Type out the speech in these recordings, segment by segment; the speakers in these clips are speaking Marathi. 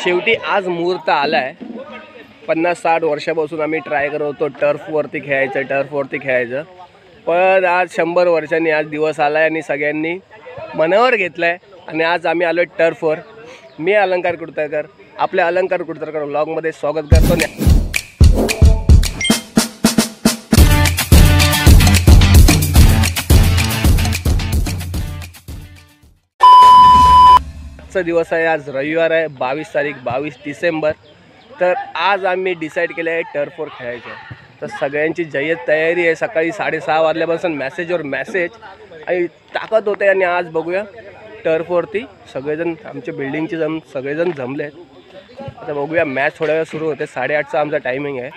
शेवटी आज मुहूर्त आलाय। 50-60 वर्षापासून आम्ही ट्राय करत होतो टर्फवरती खेळायचं, पण आज 100 वर्षांनी आज दिवस आलाय आणि सगळ्यांनी मनावर घेतलाय आणि आज आम्ही आलोय टर्फवर। मी अलंकार कुडतरकर आपल्या अलंकार कुडतरकर व्लॉगमध्ये स्वागत करतो। दिवस आहे, आज रविवार आहे, 22 डिसेंबर। तर आज आम्ही डिसाईड केलं आहे टर्फवर खेळायचं। तर सगळ्यांची जय्यत तयारी आहे। सकाळी 6:30 वाजल्यापासून मेसेजवर मेसेज आणि टाकत होते आणि आज बघूया टर्फवरती सगळेजण आमच्या बिल्डिंगचे सगळेजण जमले आहेत। आता बघूया, मॅच थोड्या वेळ सुरू होते। 8:30चा आमचा टायमिंग आहे,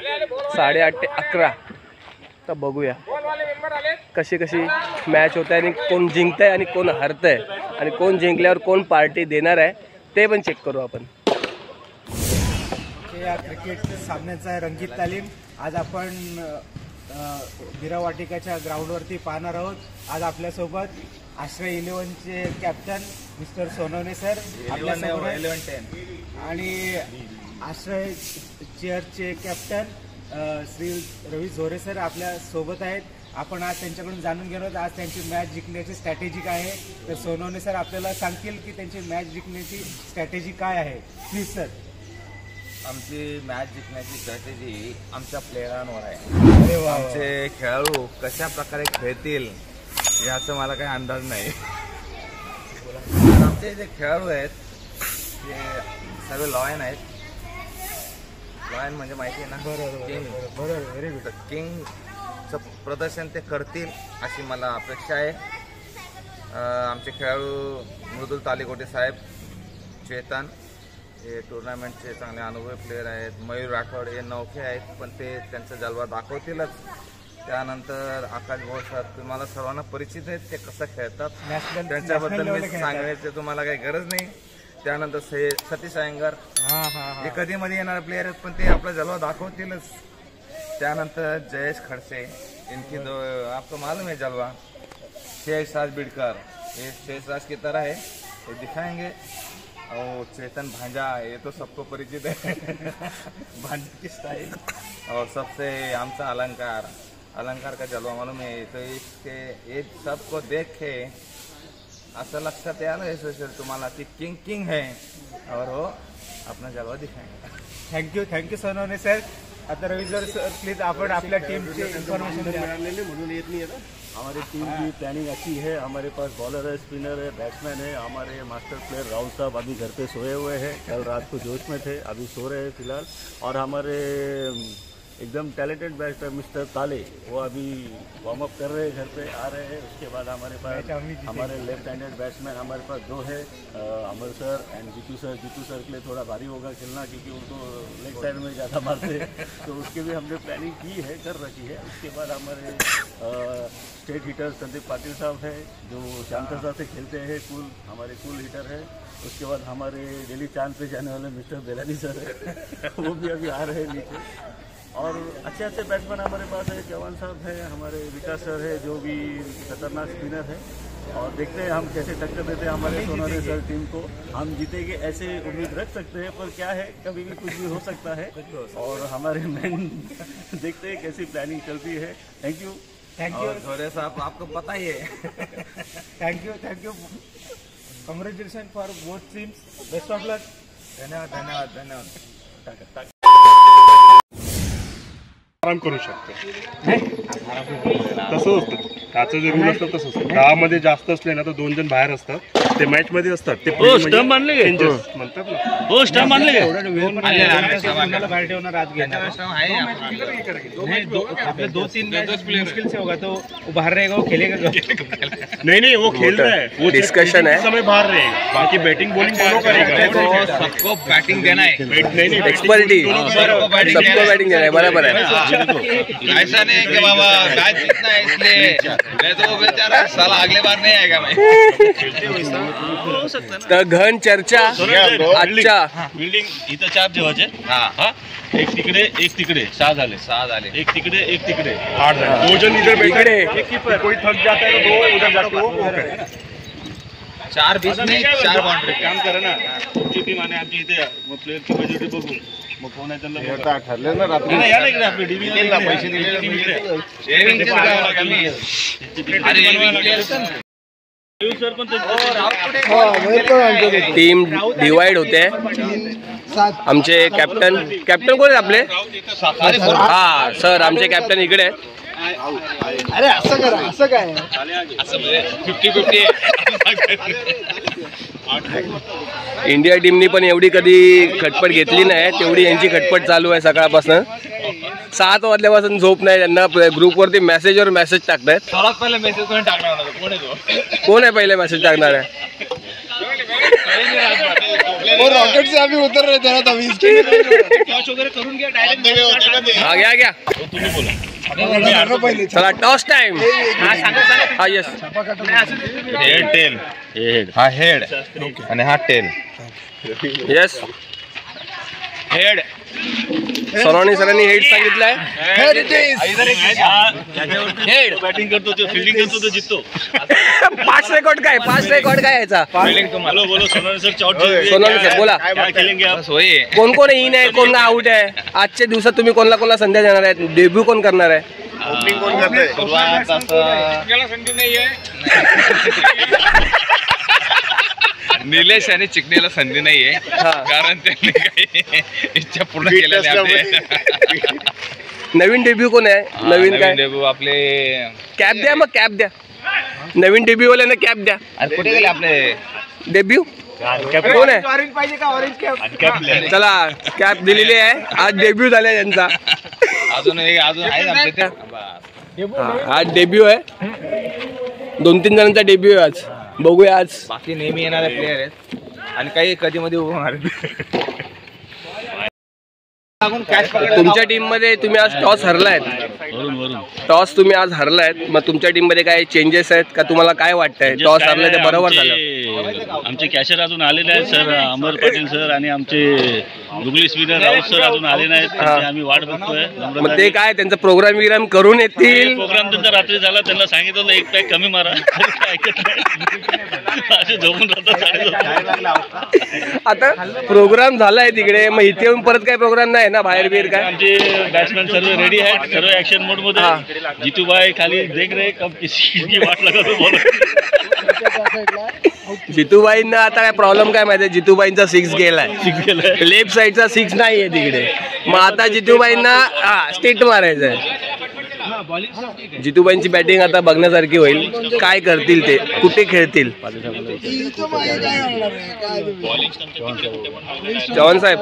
8:30 ते 11। तर बघूया कशी मॅच होते आणि कोण जिंकतंय आणि कोण हरतंय आणि कोण जिंकल्यावर कोण पार्टी देणार आहे ते पण चेक करू आपण। या क्रिकेट सामन्याचा रंगीत तालीम आज आपण बिरा वाटिकाच्या ग्राउंडवरती पाहणार आहोत। आज आपल्यासोबत आश्रय 11चे कॅप्टन मिस्टर सोनवणे सर आपल्यासोबत 11-10 आणि आश्रय चेअरचे कॅप्टन श्री रवी झोरे सर आपल्या सोबत आहेत। आपण आज त्यांच्याकडून जाणून घेणार आहोत आज त्यांची मॅच जिंकण्याची स्ट्रॅटेजी काय आहे। तर सोनवणे सर आपल्याला सांगतील की त्यांची मॅच जिंकण्याची स्ट्रॅटेजी काय आहे। Please sir. आमची मॅच जिंकण्याची स्ट्रॅटेजी आमच्या प्लेयरांवर आहे। आमचे खेळाडू कशा प्रकारे खेळतील याचा मला काही अंदाज नाही। आमचे जे खेळाडू आहेत ते सर्व लॉयन आहेत। लॉयन म्हणजे माहिती आहे ना? बरोबर, व्हेरी गुड। किंगचं प्रदर्शन ते करतील अशी मला अपेक्षा आहे। आमचे खेळाडू मृदुल तालीकोटे साहेब, चेतन हे टुर्नामेंटचे चांगले अनुभवी प्लेयर आहेत। मयूर राठोड हे नौखे आहेत पण ते त्यांचा जलवा दाखवतीलच। त्यानंतर आकाश भाऊ सर तुम्हाला सर्वांना परिचित आहेत, ते कसं खेळतात त्यांच्याबद्दल मी सांगायचं तुम्हाला काही गरज नाही। त्यानंतर सतीश अयंगर हे कधी मध्ये येणारे प्लेयर आहेत पण ते आपला जलवा दाखवतीलच। त्यानंतर जयेश खडसे इनकी दो आपको मालूम है जलवा। शेषराज बिडकर ये शेषराज की तरह है, ये दिखाएंगे। और चेतन भांजा ये तो सबको परिचित है भांजा की स्टाइल। और सबसे आमचा अलंकार का जलवा मालूम है। तो इसके ये सबको देख के असं लक्षात आलं सर तुम्हाला की किंग है और वो अपना जलवा दिखाएंगे। Thank you Sonawane sir. आता रवी सर प्लीज आपण आपल्या टीमची इन्फॉर्मेशन मिळालेली म्हणून येत नाही आता। हमारी टीम की प्लानिंग अच्छी है। हमारे पास बॉलर है, स्पिनर है, बैट्समैन है। हमारे मास्टर प्लेयर राहुल साहब अभी घर पे सोए हुए हैं, कल रात को जोश में थे, अभी सो रहे हैं फिलहाल। और हमारे एकदम टैलेंटेड बैट्समैन मिस्टर ताले वो अभी वार्म अप कर रहे हैं, घर पे आ रहे हैं। उसके बाद हमारे पास हमारे लेफ्ट हैंडेड बैट्समैन हमारे पास 2 है, अमर सर एंड जीतू सर के लिए थोड़ा भारी होगा खेलना क्योंकि उनको लेग साइड में ज़्यादा मारते हैं तो उसके भी हमने प्लानिंग की है, कर रखी है। उसके बाद हमारे स्टेट हिटर संदीप पाटिल साहब है जो शांतता से खेलते हैं, हमारे कूल हिटर है। उसके बाद हमारे डेली चांद पे जाने वाले मिस्टर बेलानी सर है वो भी अभी आ रहे हैं नीचे। और अच्छे बैट्समैन हमारे पास है, चौहान साहब है, हमारे विकास सर है जो भी खतरनाक स्पिनर है। और देखते हैं हम कैसे टक्कर देते हैं हमारे सोनवणे सर टीम को। हम जीतेंगे ऐसे उम्मीद रख सकते हैं, पर क्या है कभी भी कुछ भी हो सकता है। और हमारे मैन देखते हैं कैसी प्लानिंग चलती है। थैंक यू झोरे साहब, आपको पता ही है। Thank you congratulation for both teams, best of luck. धन्यवाद। आराम करू शकतो तसं असतं। त्याचं जे रूल असतं तसं असतं। गावामध्ये जास्त असले ना तर 2 जण बाहेर असतात, ते मॅच मध्ये असतात। ते स्टंप मानले म्हणतात ना, स्टंप मानले बाहेर ठेवणार आज आपले 2-3 मुश्किल से होगा तो बाहर रहेगा, वो खेलेगा नहीं वो खेल रहा है, वो डिस्कशन है, समय बाहर रहेगा, बाकी बैटिंग बॉलिंग दोनों करेगा। सबको बैटिंग देना है, नहीं एक्सपर्टी सबको बैटिंग देना है, बराबर है। ऐसा नहीं कि बाबा मैच जीतना है इसलिए मैं तो बेचारा साला अगले बार नहीं आएगा मैं। तर घन चर्चा आजच्या बिल्डिंग इथं 4 जेवायचे। हाँ एक तिकडे 6 झाले। एक तिकडे 8 जण। 2 जण इधर बैठे, कोई थक जाता है तो 2 उधर जाके वो 4 20 में 4 बाउंड्री काम करा ना तुमची टीम आणि आमची इथे मग प्लेअरची मेजॉरिटी बघून मग कोण आहे त्यांना ठरलं ना रात्री या ना इकडे आपली डिव्हिजन पैसे दिलेले टीम डिवाइड होते. आमचे कॅप्टन कोण आहेत आपले? हा सर, आमचे कॅप्टन इकडे आहेत. अरे असं करा, असं काय 50-50 इंडिया टीमनी पण एवढी कधी खटपट घेतली नाही तेवढी यांची खटपट चालू आहे सकाळपासून. 7 वाजल्यापासून झोप नाही त्यांना. ग्रुपवरती मेसेजवर मेसेज टाकतायत. सर्वात पहिले मेसेज कोण टाकणार होता? कोण आहे तो? कोण आहे पहिले मेसेज टाकणार आहे? रॉकेट से अभी उतर रहे थे ना तभी हा घ्या चला टॉस टाइम. हा यस टेल हा हेड आणि हा टेल. यस सोनवणे सरांनी हेड सांगितलंय. हेड बॅटिंग करतो तो फिल्डिंग करतो तो जिततो. 5 रेकॉर्ड काय याचा? बोलो सोनवणे सर सोनवणे सर बोला. काय खेळेंगे आप? कोण कोण इन आहे, कोण आउट आहे? आजच्या दिवसात तुम्ही कोणाला संध्या देणार आहे? डेब्यू कोण करणार आहे? ओपनिंग कोण करतोय? सुरुवात निलेश आणि चिकणीला संधी नाहीये कारण त्यांनी काही इच्छा पूर्ण केल्या नाही. नवीन डेब्यू कोण आहे? नवीन काय डेब्यू आपले कॅप द्या. मग कॅप द्या. नवीन डेब्यू वाल्यांना कॅप द्या. कुठे गेले आपले डेब्यू कोण आहे? ऑरेंज पाहिजे का? Orange cap. चला कॅप दिलेली आहे. आज डेब्यू झालाय त्यांचा. अजून आहेत आमचे ते. आज डेब्यू आहे. 2-3 जणांचा डेब्यू आहे आज. बघूया आज. बाकी नेहमी येणारे प्लेयर आहेत आणि काही कधी मध्ये उभं होणार. तुमच्या टीम मध्ये तुम्ही आज टॉस हरलायत. टॉस तुम्ही आज हरलायत. मग तुमच्या टीम मध्ये काय चेंजेस आहेत का? तुम्हाला काय वाटतंय टॉस हरलाय ते बरोबर झालं? आमचे कॅशर अजून आलेले आहेत सर, अमर पाटील सर आणि आमचे गुगली स्पिनर राऊत सर अजून आले नाहीत. आम्ही वाट बघतोय. मग ते काय त्यांचा प्रोग्राम करून येतील. प्रोग्राम त्यांचा रात्री झाला. त्यांना सांगितलं 1 पॅक कमी मारा. ऐकत नाही. असे झोपून राहतात. आता प्रोग्राम झालाय तिकडे, मग इथे येऊन परत काय प्रोग्राम नाही ना बाहेर बीर काय? आमचे बॅट्समॅन सर्व रेडी आहेत, सर्व ऍक्शन मोड मध्ये. जितूबाई खाली देख रहे कब किसी वाट लगा बोलो. जितूबाईंना आता काय प्रॉब्लेम काय माहितीये? जितूबाईंचा 6 गेलाय. लेफ्ट साईडचा 6 नाहीये तिकडे. मग आता जितूबाईंना स्टेट मारायचंय. जितूबाईंची बॅटिंग आता बघण्यासारखी होईल. काय करतील ते, कुठे खेळतील? चव्हाण साहेब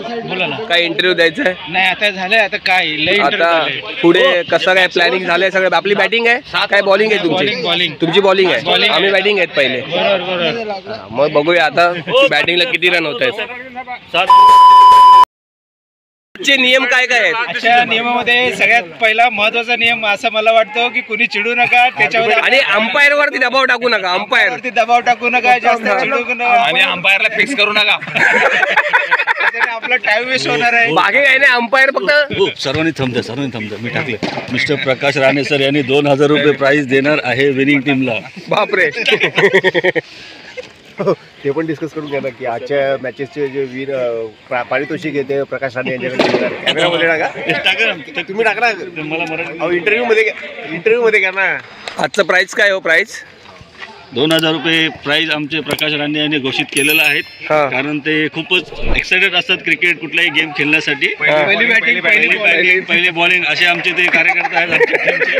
काय इंटरव्ह्यू द्यायचा आहे? नाही आता झालंय. आता काय आता पुढे कसं काय प्लॅनिंग झालंय सगळं? आपली बॅटिंग आहे काय बॉलिंग आहे तुमची? तुमची बॉलिंग आहे. आम्ही बॅटिंग आहेत पहिले. मग बघूया आता बॅटिंगला किती रन होत आहेत. नियम काय काय आहेत? अशा नियमामध्ये सगळ्यात पहिला महत्वाचा नियम असं मला वाटतं की कुणी चिडू नका त्याच्यावर. आणि अंपायर वरती दबाव टाकू नका. अंपायर वरती दबाव टाकू नका, जास्त चिडू नका आणि अंपायरला फिक्स करू नका. आपला टाइम वेस्ट होणार आहे. बाकी काही नाही. अंपायर फक्त सर्वांनी थांबतं. मी टाकले. मिस्टर प्रकाश राणे सर यांनी 2000 रुपये प्राइज देणार आहे विनिंग टीमला. बापरे. ते पण डिस्कस करून घ्या ना की आजच्या मॅचेसचे जे वीर पारितोषिक येते प्रकाश राणे यांच्याकडे कॅमेरामध्ये टाका. तुम्ही टाका ना. इंटरव्ह्यू मध्ये घ्या ना. आजचं प्राइस काय हो? प्राइस 2000 रुपये प्राइज आमचे प्रकाश राणे यांनी घोषित केलेलं आहे. कारण ते खूपच एक्साइटेड असतात क्रिकेट कुठलाही गेम खेळण्यासाठी. पहिली बॅटिंग पहिले बॉलिंग असे आमचे ते कार्यकर्ते आहेत आमच्या टीमचे.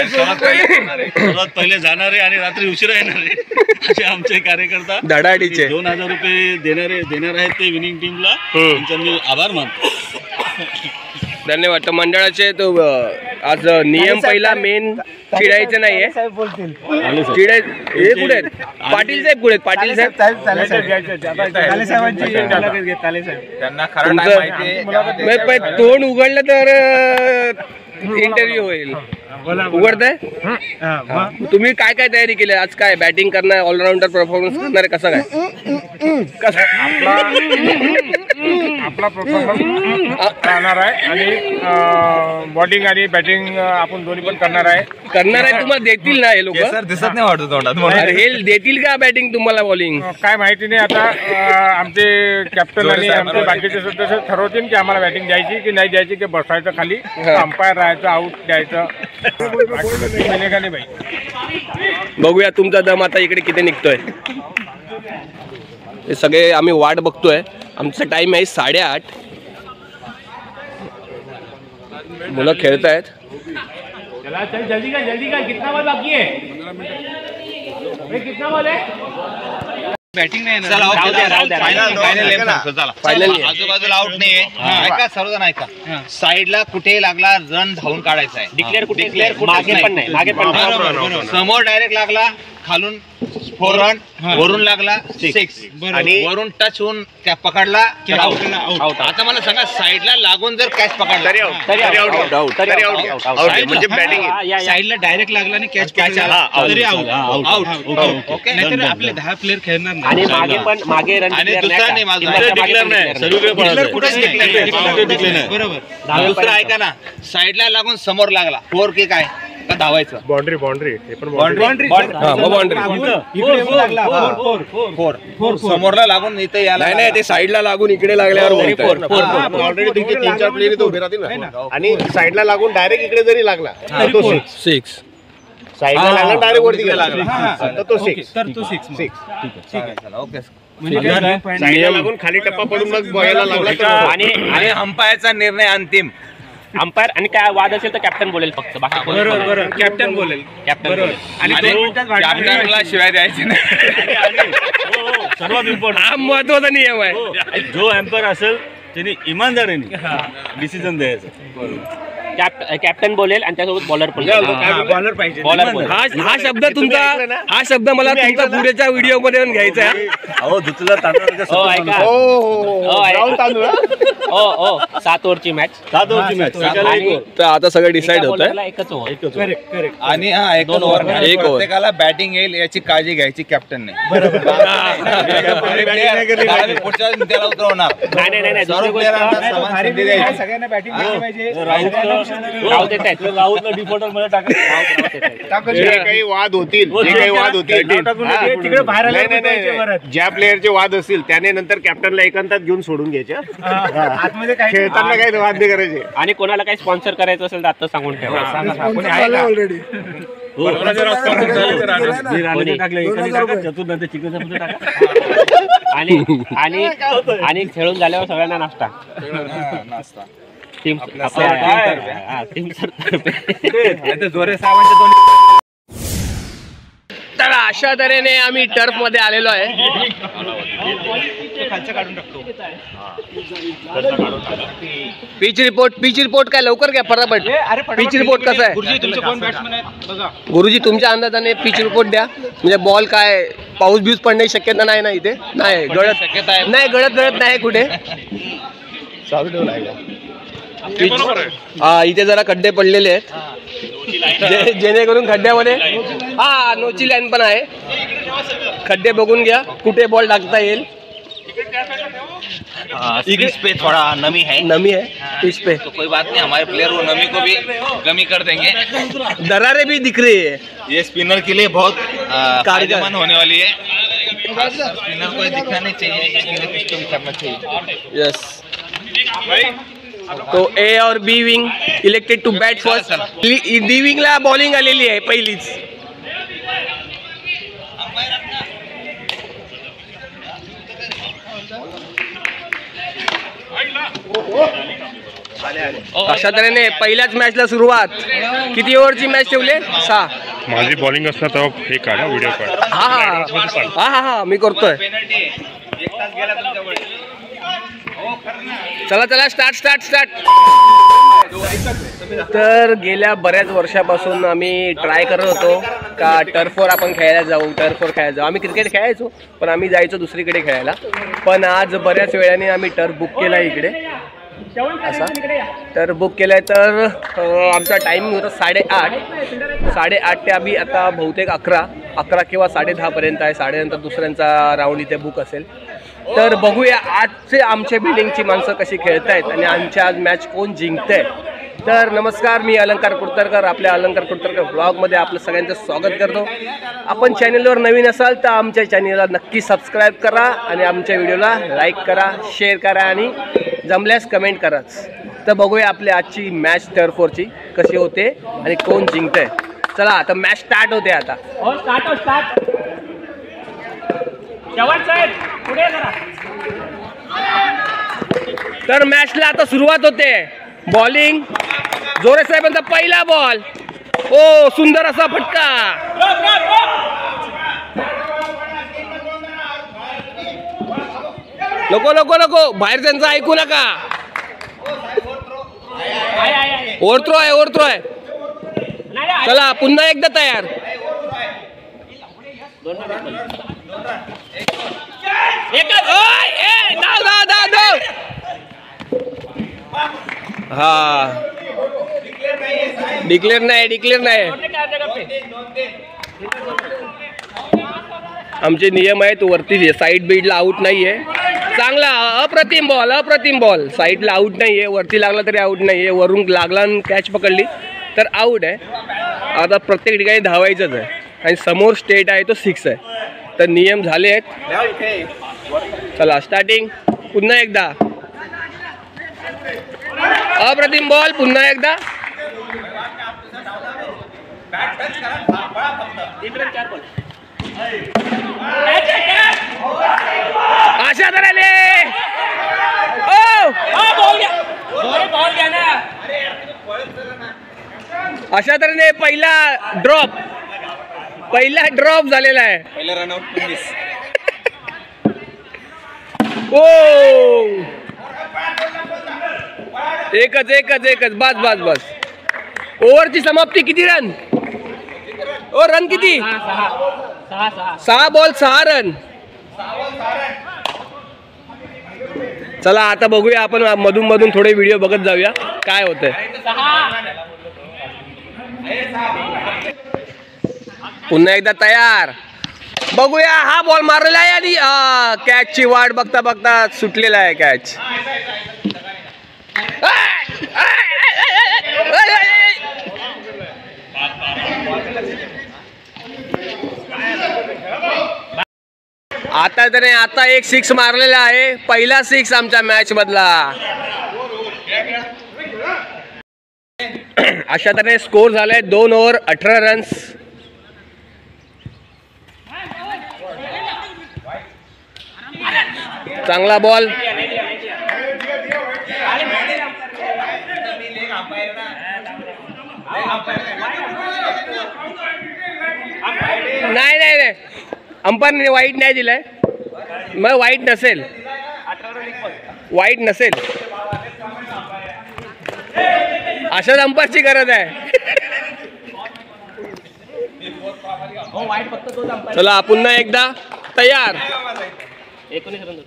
सर्वात पहिले जाणारे आणि रात्री उशिरा येणारे असे आमचे कार्यकर्ता धडाडीचे 2000 रुपये देणार आहेत ते विनिंग टीमला. त्यांचा मी आभार मानतो. धन्यवाद. तर मंडळाचे तो आज नियम पहिला मेन चिडायचं नाहीये. चिडाय हे कुठे आहेत? पाटील साहेब कुठे आहेत? पाटील साहेब त्यांना खरं माहिती. तोंड उघडलं तर इंटरव्ह्यू होईल. उघडताय? तुम्ही काय काय तयारी केली आज? काय बॅटिंग करणार? ऑलराऊंडर परफॉर्मन्स करणार? कसं काय? आपला परफॉर्मन्स राहणार आहे आणि बॉलिंग आणि बॅटिंग आपण दोन्ही पण करणार आहे. तुम्हाला देतील ना हे लोक? दिसत नाही वाटत तोंडात. हे देतील का बॅटिंग तुम्हाला बॉलिंग? काय माहिती नाही आता. आमचे कॅप्टन आणि आमचे बाकीचे सदस्य ठरवतील की आम्हाला बॅटिंग द्यायची की नाही द्यायची, की बसायचं खाली अंपायर राहायचं, आऊट द्यायचं. का नाही भाई? बघूया तुमचा दम आता इकडे किती निघतोय. हे सगळे आम्ही वाट बघतोय. आमचा टाइम आहे 8:30. मुलं खेळत आहेत. जल्दी का कितना बॉल बाकी है? कितना बॉल है? बॅटिंग नाही फायनल. आजूबाजूला आउट नाहीये. ऐका सर्वजण ऐका. साईडला कुठे लागला रन धावून काढायचा आहे. डिक्लेअर मागे पण नाही. समोर डायरेक्ट लागला, खालून 4 रन, वरून लागला 6 आणि वरून टच होऊन पकडला आउट. आता मला सांगा, साईडला लागून जर कॅच पकडला म्हणजे बॅटिंग, साईडला डायरेक्ट लागला आणि कॅच आला तरी आउट. ओके, नाहीतर आपले 10 प्लेअर खेळणार नाही. आणि मागे रन आणि दुसरा नाही, बरोबर. दुसरा ऐका ना, साईडला लागून समोर लागला 4 की काय का धावायचं. बाउंड्री हे पण बाउंड्री समोरला लागून इथे यायला नाही, ते साईडला लागून इकडे लागल्यावर ऑलरेडी तुमचे 3-4 प्लेयर इथे उभे राहतील ना, आणि साईडला लागून डायरेक्ट इकडे जरी लागला तो 6. साईडला लागला डायरेक्ट वरती गेला तर तो 6. ओके. साईडला लागून खाली टप्पा पडून मग बॉयला लागला आणि अंपायरचा निर्णय अंतिम. अंपायर आणि काय वाद असेल तर कॅप्टन बोलेल फक्त. बरोबर, कॅप्टन बोलेल. आणि कॅप्टनला शिवाय द्यायची नाही. सर्वात इम्पॉर्टंट हा महत्वाचा नियम आहे. जो एम्पायर असेल त्यांनी इमानदारीने डिसिजन द्यायचं. कॅप्टन बोलेल आणि त्यासोबत बॉलर पण. बॉलर पाहिजे. हा शब्द तुमचा, हा शब्द मला तुमचा पुढेच्या व्हिडिओ मध्ये घ्यायचा आहे. अहो धुतला तांदूळ 7 ओव्हरची मॅच. तर आता सगळं डिसाईड होत आहे. एकच ओव्हर. आणि एक ओव्हर प्रत्येकाला बॅटिंग येईल याची काळजी घ्यायची कॅप्टनने. पुढच्या त्याला उतरवणार नाही. सगळ्यांना बॅटिंग पाहिजे. राहुलला डिफॉल्टर मध्ये टाकायचं. जे काही वाद होतील तिकडे बाहेर ज्या प्लेअरचे वाद असतील त्याने नंतर कॅप्टनला एकांतात घेऊन सोडून घ्यायचे. आतमध्ये काय खेळताना काही वाद नाही करायचे. आणि कोणाला काही स्पॉन्सर करायचं असेल तर आता सांगून ठेवा. ऑलरेडी आणि खेळून झाल्यावर सगळ्यांना नाश्ता. तर अशा तऱ्हेने आम्ही टर्फ मध्ये आलेलो आहे. पिच रिपोर्ट काय लवकर घ्या फटाफट. पिच रिपोर्ट कसा आहे गुरुजी? तुमच्या अंदाजाने पिच रिपोर्ट द्या. म्हणजे बॉल काय पाऊस बिऊस पडण्याची शक्यता नाही ना इथे? नाही गळत नाही कुठे. हा, इथे जरा खड्डे पडलेले आहेत जेणेकरून खड्ड्यामध्ये नोची लाईन पण आहे. खड्डे बघून घ्या कुठे बॉल टाकता येईल. पिच पे थोड़ा नमी है पिच पे. तो कोई बात नहीं, हमारे प्लेयर वो नमी को भी कमी कर देंगे. दरारें भी दिख रही है. ये स्पिनर के लिए बहुत कारगर होने वाली है. स्पिनर को दिखना नहीं चाहिए, इसके लिए पिच को करना चाहिए. यस. तो ए और B wing elected to bat first. D विंगला बॉलिंग आलेली आहे पहिलीच. अशा तऱ्हेने पहिल्याच मॅचला सुरुवात. किती ओव्हरची मॅच ठेवले? 6. माझी बॉलिंग असणार तेव्हा हे काढा व्हिडिओ काढ. हा मी करतोय. चला स्टार्ट. तर गेल्या बऱ्याच वर्षापासून आम्ही ट्राय करत होतो का टर्फवर आपण खेळायला जाऊ. आम्ही क्रिकेट खेळायचो पण आम्ही जायचो दुसरीकडे खेळायला. पण आज बऱ्याच वेळाने आम्ही टर्फ बुक केला इकडे असा. तर बुक केलाय तर आमचा टाइम होता 8:30 ते आम्ही आता बहुतेक 11 किंवा 10:30 पर्यंत आहे. 10:30 नंतर दुसऱ्यांचा राऊंड इथे बुक असेल. तर बघूया आजचे आमच्या बिल्डिंगची माणसं कशी खेळत आहेत आणि आमच्या आज मॅच कोण जिंकतंय. तर नमस्कार, मी अलंकार कुडतरकर. आपल्या अलंकार कुडतरकर ब्लॉगमध्ये आपलं सगळ्यांचं स्वागत करतो. आपण चॅनलवर नवीन असाल तर आमच्या चॅनलला नक्की सबस्क्राईब करा आणि आमच्या व्हिडिओला लाईक करा, शेअर करा आणि जमल्यास कमेंट कराच. तर बघूया आपली आजची मॅच टर्फ 4ची कशी होते आणि कोण जिंकतंय. चला आता मॅच स्टार्ट होते. आता तर मॅचला आता सुरुवात होते. बॉलिंग जोरे साहेबांचा पहिला बॉल. ओ सुंदर असा फटका. नको नको नको, बाहेर त्यांचं ऐकू नका. ओव्हरथ्रो आहे. चला पुन्हा एकदा तयार. हा डिक्लेअर नाही. आमचे नियम आहेत वरती साईड बीडला आउट नाहीये. चांगला अप्रतिम बॉल. साईडला आउट नाहीये, वरती लागला तरी आउट नाहीये. वरून लागला आणि कॅच पकडली तर आउट आहे. आता प्रत्येक ठिकाणी धावायचंच आहे आणि समोर स्टेट आहे तो 6 आहे. तर नियम झाले आहेत. चला स्टार्टिंग. पुन्हा एकदा अप्रतिम बॉल. पुन्हा एकदा अशा तऱ्हेने पहिला ड्रॉप झालेला आहे. पहिला रनआउट. ओ एकच बस. ओव्हरची समाप्ती किती रन? ओ रन किती? 6 बॉल 6 रन. चला आता बघूया, आपण मधून थोडे व्हिडिओ बघत जाऊया काय होतंय. पुन्हा एकदा तयार. बघूया, हा बॉल मारलेला आहे आणि कॅचची वाट बघता सुटलेला आहे कॅच. आता एक 6 मारलेला आहे. पहिला 6 आमच्या मॅच मधला. अशा तऱ्हेने स्कोर झालाय 2 ओव्हर 18 रन्स. चांगला बॉल. नाही अंपायरने वाईट नाही दिलाय. मग वाईट नसेल. अशाच अंपायरची गरज आहे. चला पुन्हा एकदा तयार. 19 रन.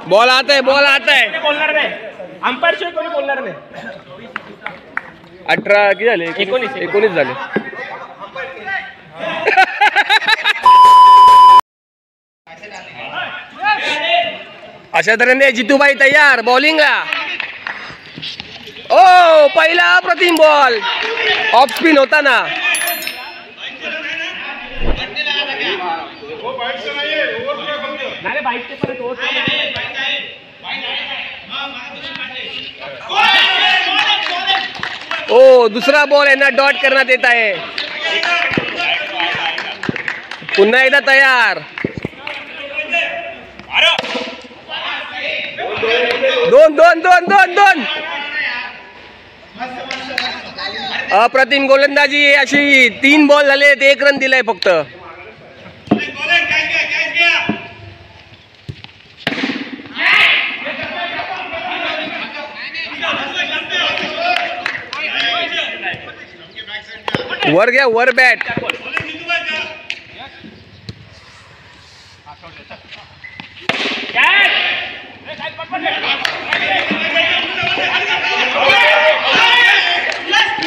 बॉल आता है. बोलणार नाही अंपायर शिवाय कोणी बोलणार नाही. 18 किती झाले? 19 झाले. अशा तऱ्हेने जितूबाई तयार बॉलिंगला. ओ पहिला अप्रतिम बॉल. ऑफ स्पिन होता ना. ओ दुसरा बॉल यांना डॉट करण्यात येत आहे. पुन्हा एकदा तयार. दोन. अप्रतिम गोलंदाजी अशी. 3 बॉल झाले, 1 रन दिलाय फक्त. वर घ्या, वर बॅट.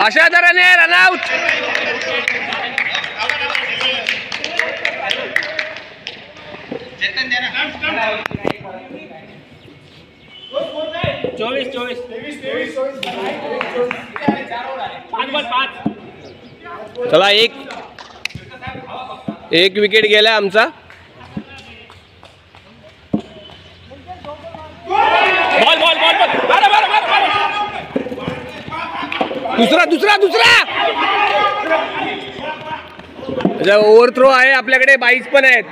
अशा तऱ्हेने रनआउट. चला एक विकेट गेला आमचा. दुसरा ओव्हर थ्रो आहे आपल्याकडे. 22 पण आहेत.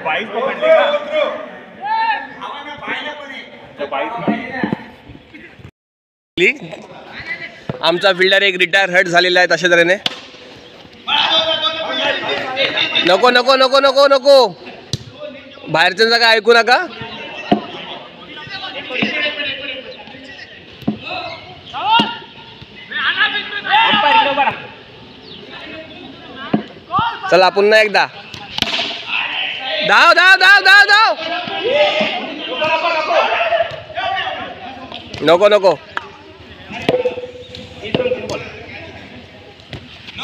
आमचा फिल्डर एक रिटायर हर्ट झालेला आहे तशा तऱ्हेने. नको नको नको नको नको बाहेरच्यांचा काय ऐकू नका. चला पुन्हा एकदा. धाव धाव धाव धाव धाव. नको नको.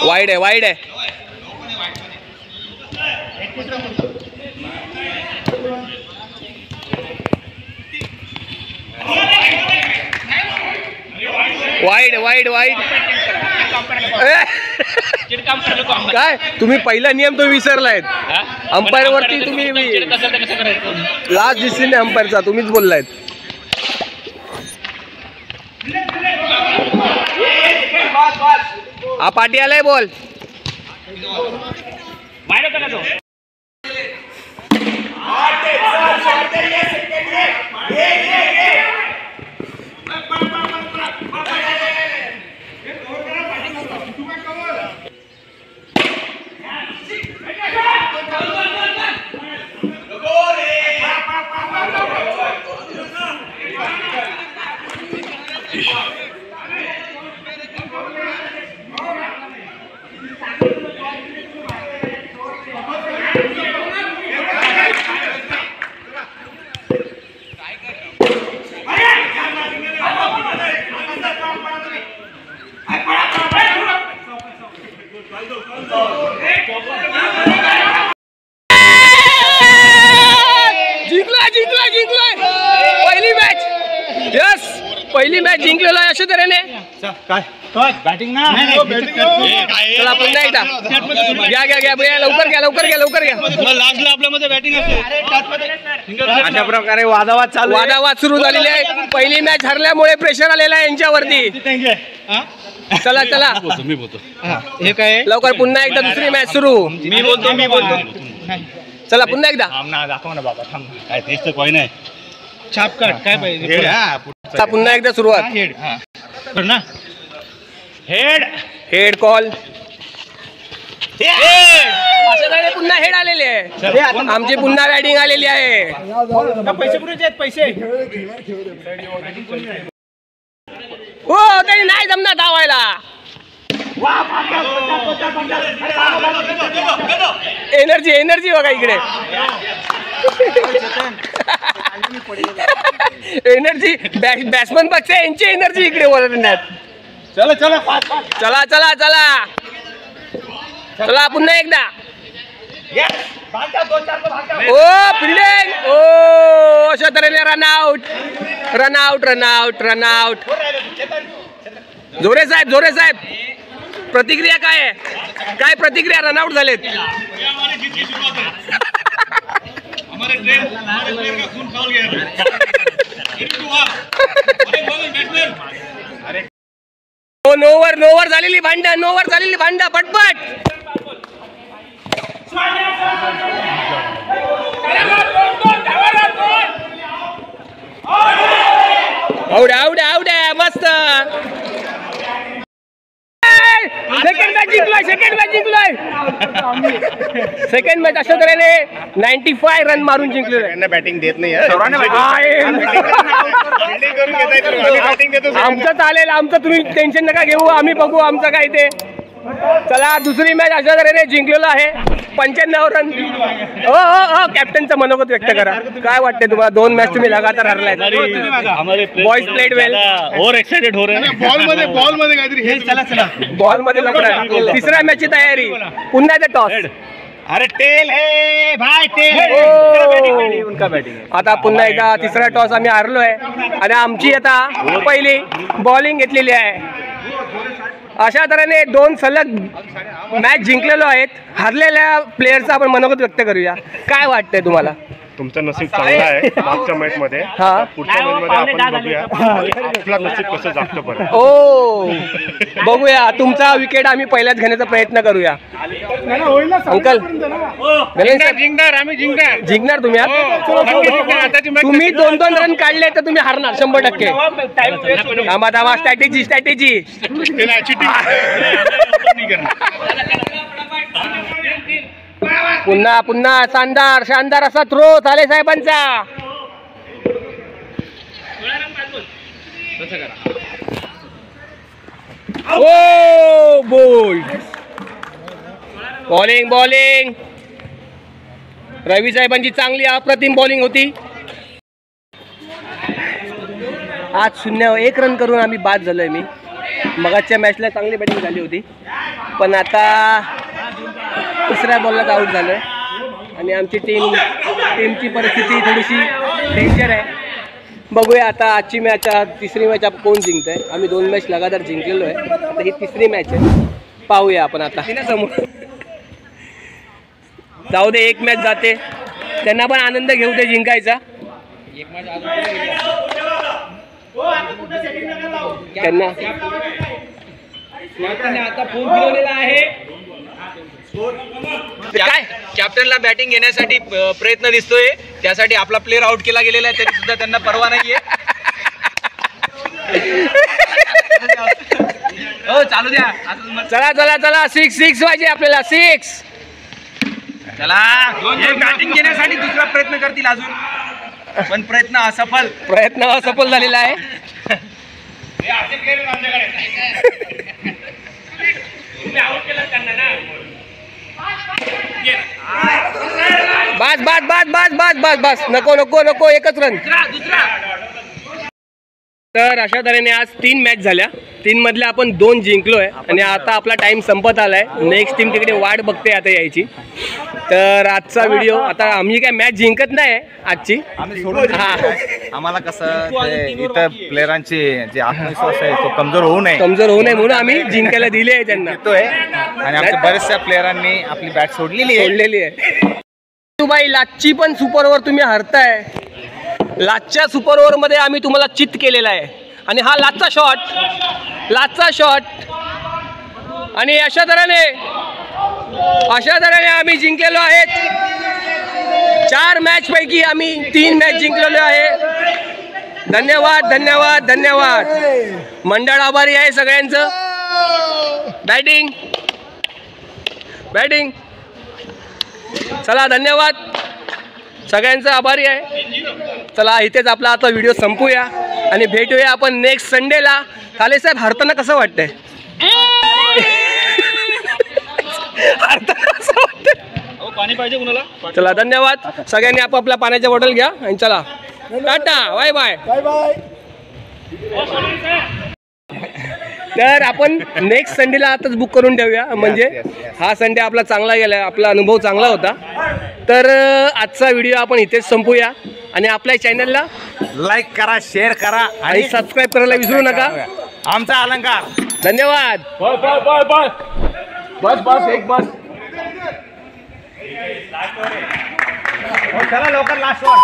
वाईड आहे वाईड आहे. Wide wide wide. काय तुम्ही पहिला नियम तो विसरलायत. अंपायर वरती तुम्ही लास्ट डिसिजन आहे अंपायरचा. तुम्हीच बोललायत. हा पाठी आलाय बॉल. पहिली मॅच जिंकलेला आहे अशा तऱ्हेने. बॅटिंग ना. चला पुन्हा एकदा घ्या घ्या घ्या भैया. लवकर घ्या लवकर घ्या लवकर घ्या. लास्टला आपल्यामध्ये बॅटिंग असते. अशा प्रकारे वादावाद सुरू झालेले आहे. पहिली मॅच हरल्यामुळे प्रेशर आलेला आहे यांच्यावरती. चला चला मी बोलतो. हे काय लवकर पुन्हा एकदा दुसरी मॅच सुरू. मी बोलतो. चला पुन्हा एकदा. दाखव ना बाबा. थांब काय तेच तर काही नाही. छाप काढ काय पाहिजे. पुन्हा एकदा सुरुवात. Head call. पुन्हा हेड आलेले आहे. आमची पुन्हा बॅटिंग आलेली आहे. पैसे कुठे आहेत पैसे. हो तरी नाही जमणार धावायला. एनर्जी एनर्जी बघा इकडे. एनर्जी बॅट्समन पेक्षा यांची एनर्जी इकडे वळवण्यात. चला चला चला चला चला चला पुन्हा एकदा. ओ फिल्डिंग. ओ अशा तऱ्हेने रनआउट रनआउट रनआउट रनआउट. जोरे साहेब प्रतिक्रिया काय आहे. काय प्रतिक्रिया. रनआउट झालेत. नोवर झालेली भांड पटपट. आवड्या मस्त. सेकंड मॅच अशा तऱ्हेने 95 रन मारून जिंकले. बॅटिंग देत नाही. आमचं चालेल. आमचं तुम्ही टेन्शन नका घेऊ. आम्ही बघू आमचं काय ते. चला दुसरी मॅच अशा तऱ्हेने जिंकलेलो आहे. 95 रन. कॅप्टनचं मनोगत व्यक्त करा. काय वाटतंय तुम्हाला. 2 मॅच तुम्ही लगातार हरलाय. बॉयज प्लेड वेल. ओव्हर एक्साइटेड हो रहे हैं. बॉल मध्ये काहीतरी हे. चला बॉल मध्ये लपडा. तिसऱ्या मॅचची तयारी. पुन्हा ते टॉस. अरे टेल है भाई टेल उनका बॅटिंग आता पुन्हा एकदा तिसरा टॉस आम्ही हारलोय आणि आमची आता पहिली बॉलिंग घेतलेली आहे. अशा तऱ्हेने 2 सलग मॅच जिंकलेलो आहेत. हरलेल्या प्लेयरचा आपण मनोगत व्यक्त करूया. काय वाटतंय तुम्हाला? तुमचं नसीब चांगलं आहे मागच्या मॅच मध्ये. पुढच्या मॅच मध्ये आपण बघूया आपलं नसीब कसं जागतं परत. ओ बघूया तुमचा विकेट आम्ही पहिल्याच घेण्याचा प्रयत्न करूया. अंकल जिंकणार तुम्ही. तुम्ही 2-2 रन काढले तर तुम्ही हारणार 100%. थांबा स्ट्रॅटेजी पुन्हा शानदार असा थ्रो थाले साहेबांचा. ओ बोल्ड बॉलिंग रवी साहेबांची चांगली अप्रतिम बॉलिंग होती. आज 0-1 रन करून आम्ही बाद झालोय. मी मगाच्या मॅचला चांगली बॅटिंग झाली होती पण आता तिसऱ्या बॉललाच आऊट झालोय आणि आमची टीमची परिस्थिती थोडीशी डेंजर आहे. बघूया आता आजची मॅच तिसरी मॅच कोण जिंकतंय. आम्ही 2 मॅच लगातार जिंकलेलो आहे. आता ही तिसरी मॅच आहे. पाहूया आपण आता समोर जाऊ दे. 1 मॅच जाते त्यांना पण आनंद घेऊ दे जिंकायचा. त्यांना आता फोन फिरवलेला आहे. काय कॅप्टनला बॅटिंग घेण्यासाठी प्रयत्न दिसतोय. त्यासाठी आपला प्लेअर आउट केला गेलेला आहे तरी सुद्धा त्यांना परवा नाहीये. हो चालू द्या. चला 6 पाहिजे आपल्याला. 6 चला बॅटिंग घेण्यासाठी दुसरा प्रयत्न करतील अजून पण प्रयत्न असफल झालेला आहे. बस नको 1च रन. तर अशा तऱ्हेने आज 3 मॅच झाल्या. 3 मधल्या आपण 2 जिंकलोय आणि आता आपला टाइम संपत आलाय. नेक्स्ट टीम तिकडे वाट बघते आता यायची. तर आजचा व्हिडिओ आता आम्ही काय मॅच जिंकत नाही आजची. आम्हाला कसं इतर प्लेयरांची जे आत्मविश्वास आहे तो कमजोर होऊ नये म्हणून आम्ही जिंकायला दिले आहे त्यांना. आणि आमच्या बऱ्याचशा प्लेयरांनी आपली बॅट सोडलेली आहे. बाई लाचची पण सुपर ओव्हर तुम्ही हरताय. लाचच्या सुपर ओव्हर मध्ये आम्ही तुम्हाला चित केलेला आहे आणि हा लाचचा शॉट आणि अशा तऱ्हेने आम्ही जिंकलेलो आहेत. 4 मॅच पैकी आम्ही 3 मॅच जिंकलेलो आहे. धन्यवाद. मंडळ आभारी आहे सगळ्यांचं. बॅटिंग चला धन्यवाद सगळ्यांचा आभारी आहे. चला इथेच आपला आता व्हिडिओ संपूया आणि भेटूया आपण नेक्स्ट संडेला. थाले साहेब हरताना कसं वाटतंय? पाणी पाहिजे कुणाला? चला धन्यवाद सगळ्यांनी आपापल्या पाण्याच्या बॉटल घ्या आणि चला टाटा बाय. तर आपण नेक्स्ट संडेला आताच बुक करून ठेवूया म्हणजे हा संडे आपला चांगला गेला. आपला अनुभव चांगला होता. तर आजचा व्हिडिओ आपण इथेच संपूया आणि आपल्या चॅनलला लाईक करा, शेअर करा आणि सबस्क्राईब करायला विसरू नका. आमचा अलंकार. धन्यवाद. बस चला लवकर लास्ट वर.